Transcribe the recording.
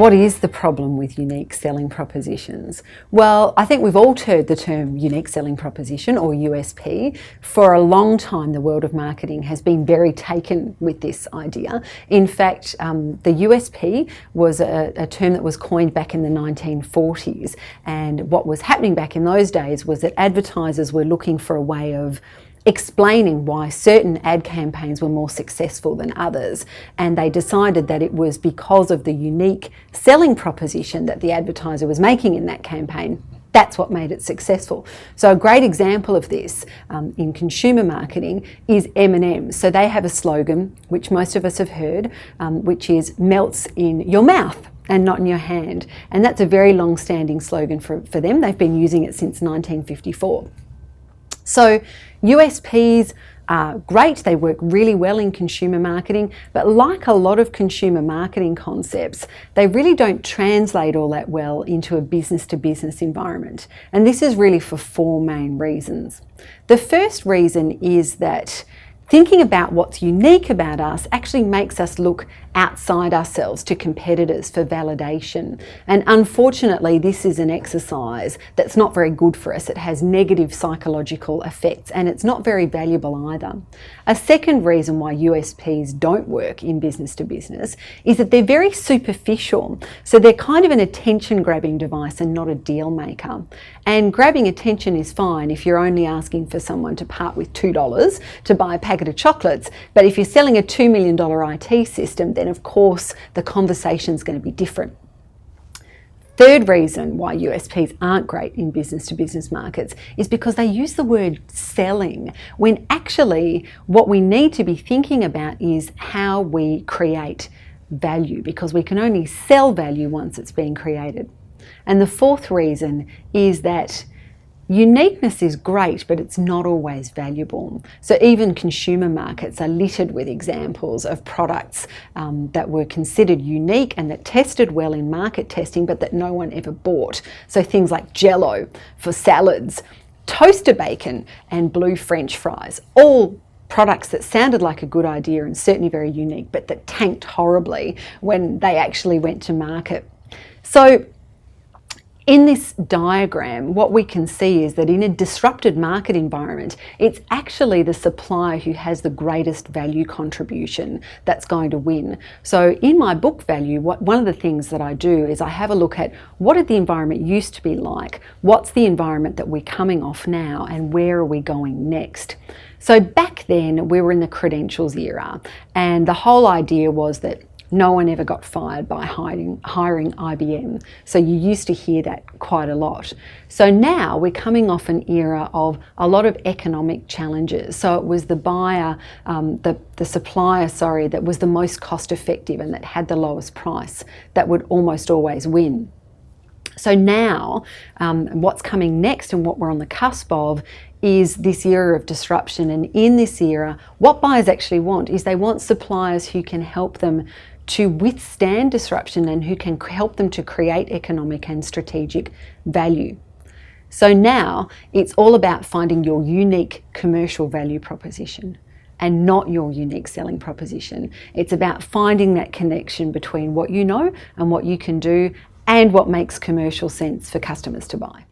What is the problem with unique selling propositions? Well, I think we've all heard the term unique selling proposition or USP. For a long time, the world of marketing has been very taken with this idea. In fact, the USP was a term that was coined back in the 1940s. And what was happening back in those days was that advertisers were looking for a way of explaining why certain ad campaigns were more successful than others, and they decided that it was because of the unique selling proposition that the advertiser was making in that campaign. That's what made it successful. So a great example of this in consumer marketing is M&M's. So they have a slogan, which most of us have heard, which is melts in your mouth and not in your hand. And that's a very long-standing slogan for them. They've been using it since 1954. So USPs are great, they work really well in consumer marketing, but like a lot of consumer marketing concepts, they really don't translate all that well into a business-to-business environment. And this is really for four main reasons. The first reason is that thinking about what's unique about us actually makes us look outside ourselves to competitors for validation. And unfortunately, this is an exercise that's not very good for us. It has negative psychological effects and it's not very valuable either. A second reason why USPs don't work in business to business is that they're very superficial. So they're kind of an attention-grabbing device and not a deal maker. And grabbing attention is fine if you're only asking for someone to part with $2 to buy a packet of chocolates. But if you're selling a $2 million IT system, then of course the conversation's going to be different. Third reason why USPs aren't great in business-to-business markets is because they use the word selling, when actually what we need to be thinking about is how we create value, because we can only sell value once it's been created. And the fourth reason is that uniqueness is great, but it's not always valuable. So even consumer markets are littered with examples of products that were considered unique and that tested well in market testing, but that no one ever bought. So things like Jell-O for salads, toaster bacon and blue French fries, all products that sounded like a good idea and certainly very unique, but that tanked horribly when they actually went to market. So in this diagram, what we can see is that in a disrupted market environment, it's actually the supplier who has the greatest value contribution that's going to win. So in my book Value, one of the things that I do is I have a look at what did the environment used to be like, what's the environment that we're coming off now, and where are we going next? So back then, we were in the credentials era, and the whole idea was that no one ever got fired by hiring IBM. So you used to hear that quite a lot. So now we're coming off an era of a lot of economic challenges. So it was the buyer, the supplier, that was the most cost effective and that had the lowest price that would almost always win. So now what's coming next and what we're on the cusp of is this era of disruption. And in this era, what buyers actually want is they want suppliers who can help them to withstand disruption and who can help them to create economic and strategic value. So now it's all about finding your unique commercial value proposition and not your unique selling proposition. It's about finding that connection between what you know and what you can do and what makes commercial sense for customers to buy.